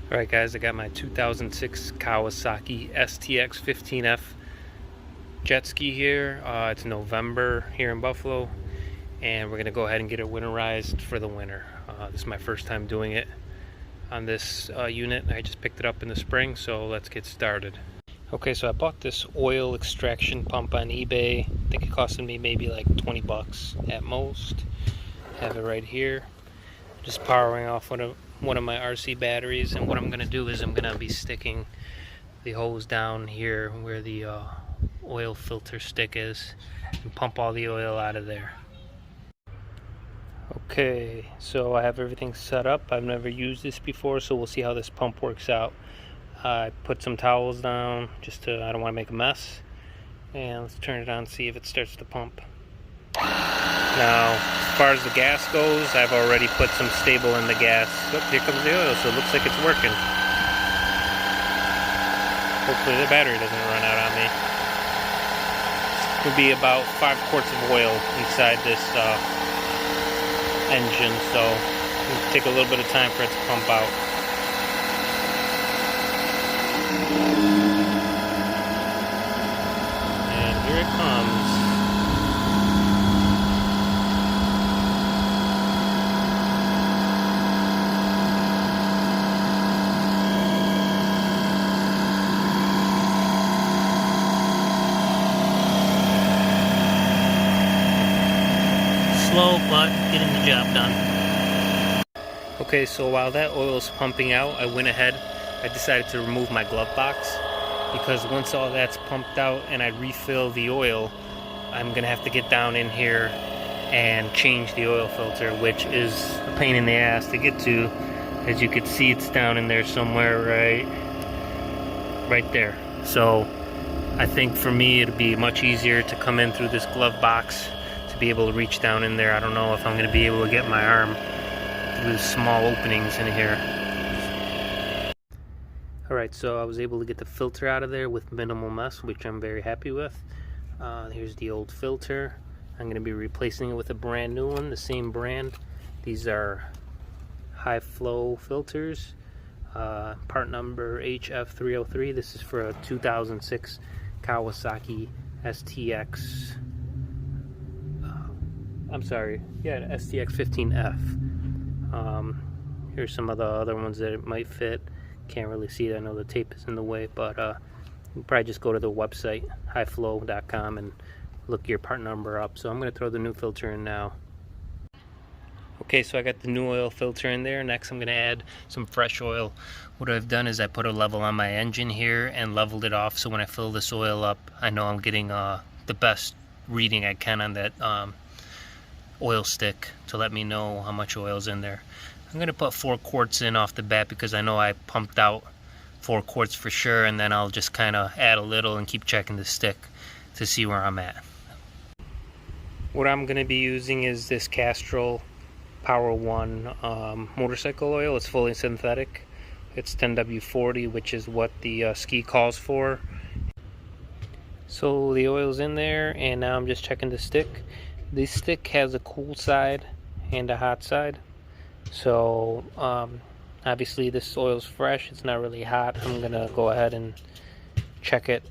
Alright guys, I got my 2006 Kawasaki STX 15F jet ski here. It's November here in Buffalo, and we're going to go ahead and get it winterized for the winter. This is my first time doing it on this unit. I just picked it up in the spring, so let's get started. Okay, so I bought this oil extraction pump on eBay. I think it costed me maybe like 20 bucks at most. Have it right here. Just powering off one of my RC batteries, and what I'm going to do is I'm going to be sticking the hose down here where the oil filter stick is and pump all the oil out of there. Okay, so I have everything set up. I've never used this before, so we'll see how this pump works out. I put some towels down just to, I don't want to make a mess, and let's turn it on and see if it starts to pump. Now, as far as the gas goes, I've already put some stable in the gas. Oh, here comes the oil, so it looks like it's working. Hopefully the battery doesn't run out on me. It will be about 5 quarts of oil inside this engine, so it'll take a little bit of time for it to pump out. And here it comes. Slow, but getting the job done. Okay, so while that oil is pumping out, I went ahead, I decided to remove my glove box, because once all that's pumped out and I refill the oil, I'm gonna have to get down in here and change the oil filter, which is a pain in the ass to get to. As you can see, it's down in there somewhere, right there. So I think for me it'd be much easier to come in through this glove box to be able to reach down in there. I don't know if I'm going to be able to get my arm through the small openings in here. Alright, so I was able to get the filter out of there with minimal mess, which I'm very happy with. Here's the old filter. I'm going to be replacing it with a brand new one, the same brand. These are high flow filters, part number HF303. This is for a 2006 Kawasaki STX STX 15F. Here's some of the other ones that it might fit. Can't really see it, I know the tape is in the way, but you can probably just go to the website highflow.com and look your part number up. So I'm going to throw the new filter in now. Okay, so I got the new oil filter in there. Next I'm going to add some fresh oil. What I've done is I put a level on my engine here and leveled it off, so when I fill this oil up, I know I'm getting the best reading I can on that oil stick to let me know how much oil is in there. I'm going to put 4 quarts in off the bat because I know I pumped out 4 quarts for sure, and then I'll just kind of add a little and keep checking the stick to see where I'm at. What I'm going to be using is this Castrol Power One motorcycle oil. It's fully synthetic. It's 10W40, which is what the ski calls for. So the oil's in there, and now I'm just checking the stick. This stick has a cool side and a hot side. So obviously this oil's fresh, it's not really hot. I'm gonna go ahead and check it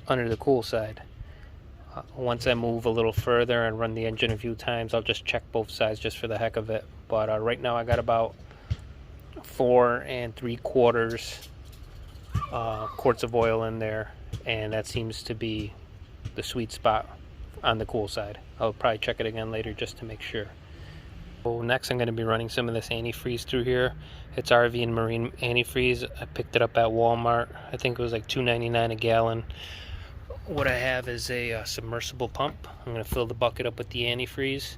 under the cool side. Once I move a little further and run the engine a few times, I'll just check both sides just for the heck of it. But right now I got about 4 3/4 quarts of oil in there, and that seems to be the sweet spot on the cool side. I'll probably check it again later just to make sure. So next I'm going to be running some of this antifreeze through here. It's RV and marine antifreeze. I picked it up at Walmart. I think it was like $2.99 a gallon. What I have is a submersible pump. I'm going to fill the bucket up with the antifreeze.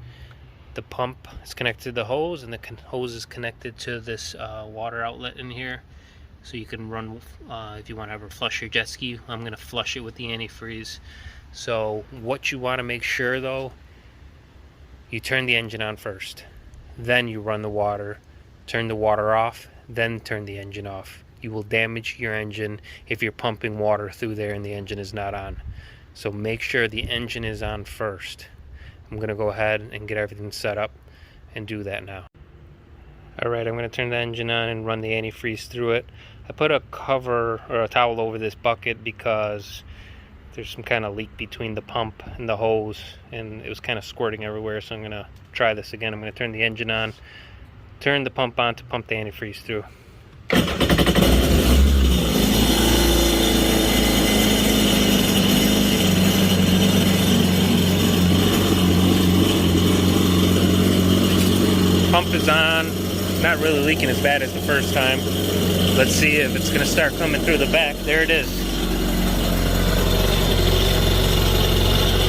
The pump is connected to the hose, and the hose is connected to this water outlet in here. So you can run, if you want to ever flush your jet ski, I'm going to flush it with the antifreeze. So what you want to make sure though, you turn the engine on first, then you run the water, turn the water off, then turn the engine off. You will damage your engine if you're pumping water through there and the engine is not on. So make sure the engine is on first. I'm going to go ahead and get everything set up and do that now. Alright, I'm going to turn the engine on and run the antifreeze through it. I put a cover or a towel over this bucket because there's some kind of leak between the pump and the hose, and it was kind of squirting everywhere, so I'm going to try this again. I'm going to turn the engine on, turn the pump on to pump the antifreeze through. Pump is on, not really leaking as bad as the first time. Let's see if it's going to start coming through the back. There it is.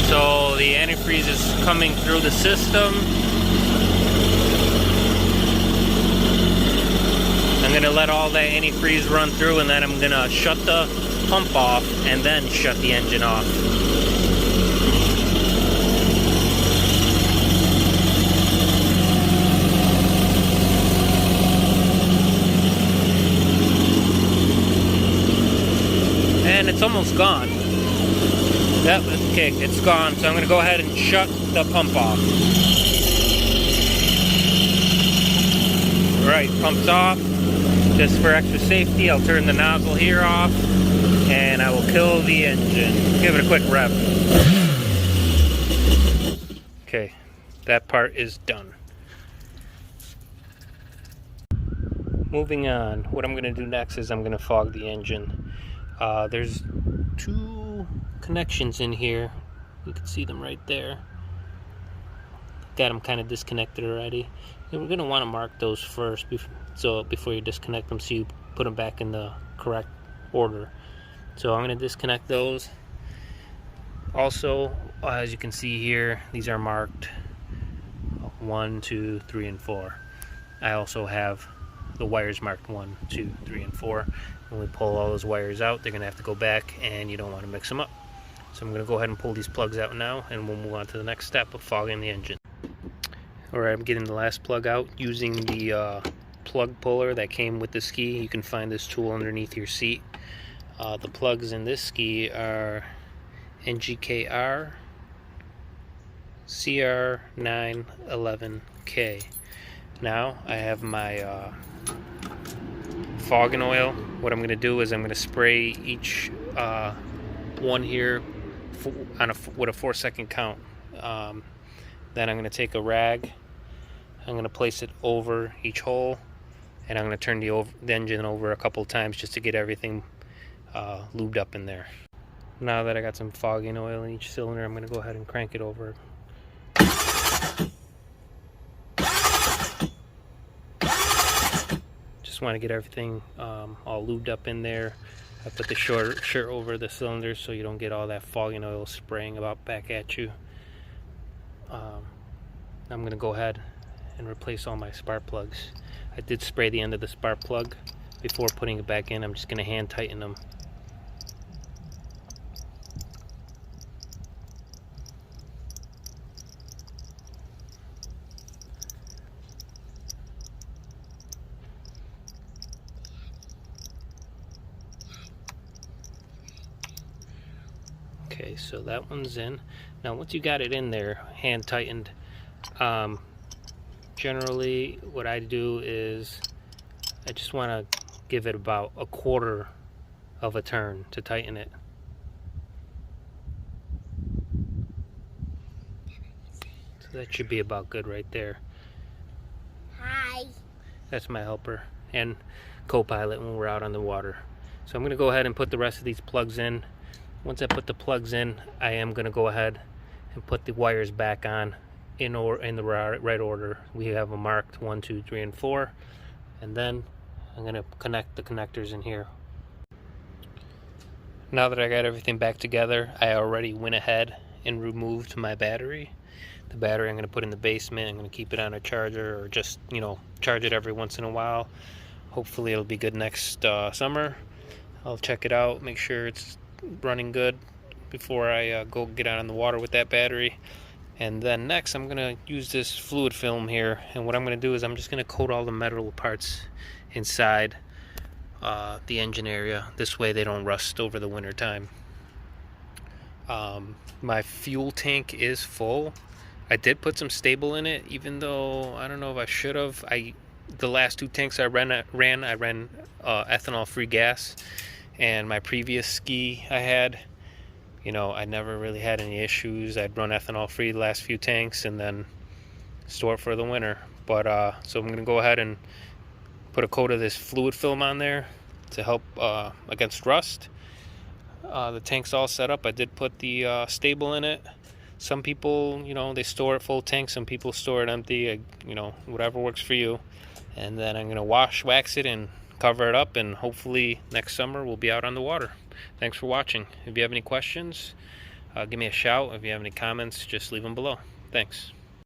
So the antifreeze is coming through the system. I'm going to let all that antifreeze run through, and then I'm going to shut the pump off and then shut the engine off. And it's almost gone. Yep, okay, it's gone. So I'm going to go ahead and shut the pump off. Alright, pump's off. Just for extra safety, I'll turn the nozzle here off, and I will kill the engine. Give it a quick rev. Okay, that part is done. Moving on, what I'm going to do next is I'm going to fog the engine. There's two connections in here. You can see them right there. Got them kind of disconnected already. And we're going to want to mark those first before you disconnect them, so you put them back in the correct order. So I'm going to disconnect those. Also, as you can see here, these are marked 1, 2, 3, and 4. I also have the wires marked 1, 2, 3, and 4. When we pull all those wires out, they're going to have to go back, and you don't want to mix them up. So I'm going to go ahead and pull these plugs out now, and we'll move on to the next step of fogging the engine. Alright, I'm getting the last plug out using the plug puller that came with the ski. You can find this tool underneath your seat. The plugs in this ski are NGKR CR911K. Now I have my fogging oil. What I'm going to do is I'm going to spray each one here with a 4-second count. Then I'm going to take a rag. I'm going to place it over each hole, and I'm going to turn the engine over a couple times just to get everything lubed up in there. Now that I got some fogging oil in each cylinder, I'm going to go ahead and crank it over. Just want to get everything all lubed up in there. I put the shirt over the cylinder so you don't get all that fogging oil spraying back at you. I'm going to go ahead and replace all my spark plugs. I did spray the end of the spark plug before putting it back in. I'm just going to hand tighten them. Okay, so that one's in. Now once you got it in there, hand tightened, generally what I do is I just want to give it about a quarter of a turn to tighten it. So that should be about good right there. Hi. That's my helper and co-pilot when we're out on the water. So I'm going to go ahead and put the rest of these plugs in. Once I put the plugs in, I am going to go ahead and put the wires back on in the right order. We have them marked 1, 2, 3, and 4, and then I'm going to connect the connectors in here. Now that I got everything back together, I already went ahead and removed my battery. The battery I'm going to put in the basement. I'm going to keep it on a charger, or just, you know, charge it every once in a while. Hopefully it'll be good next summer. I'll check it out, make sure it's running good before I go get out on the water with that battery. And then next I'm going to use this fluid film here, and what I'm going to do is I'm just going to coat all the metal parts inside the engine area. This way they don't rust over the winter time. My fuel tank is full. I did put some stable in it, even though I don't know if I should have. the last 2 tanks I ran ethanol-free gas, and my previous ski I had, you know, I never really had any issues. I'd run ethanol-free the last few tanks and then store it for the winter. But so I'm gonna go ahead and put a coat of this fluid film on there to help against rust. The tank's all set up. I did put the stable in it. Some people, you know, they store it full tank. Some people store it empty. You know, whatever works for you. And then I'm gonna wax it, and cover it up, and hopefully next summer we'll be out on the water. Thanks for watching. If you have any questions, give me a shout. If you have any comments, just leave them below. Thanks.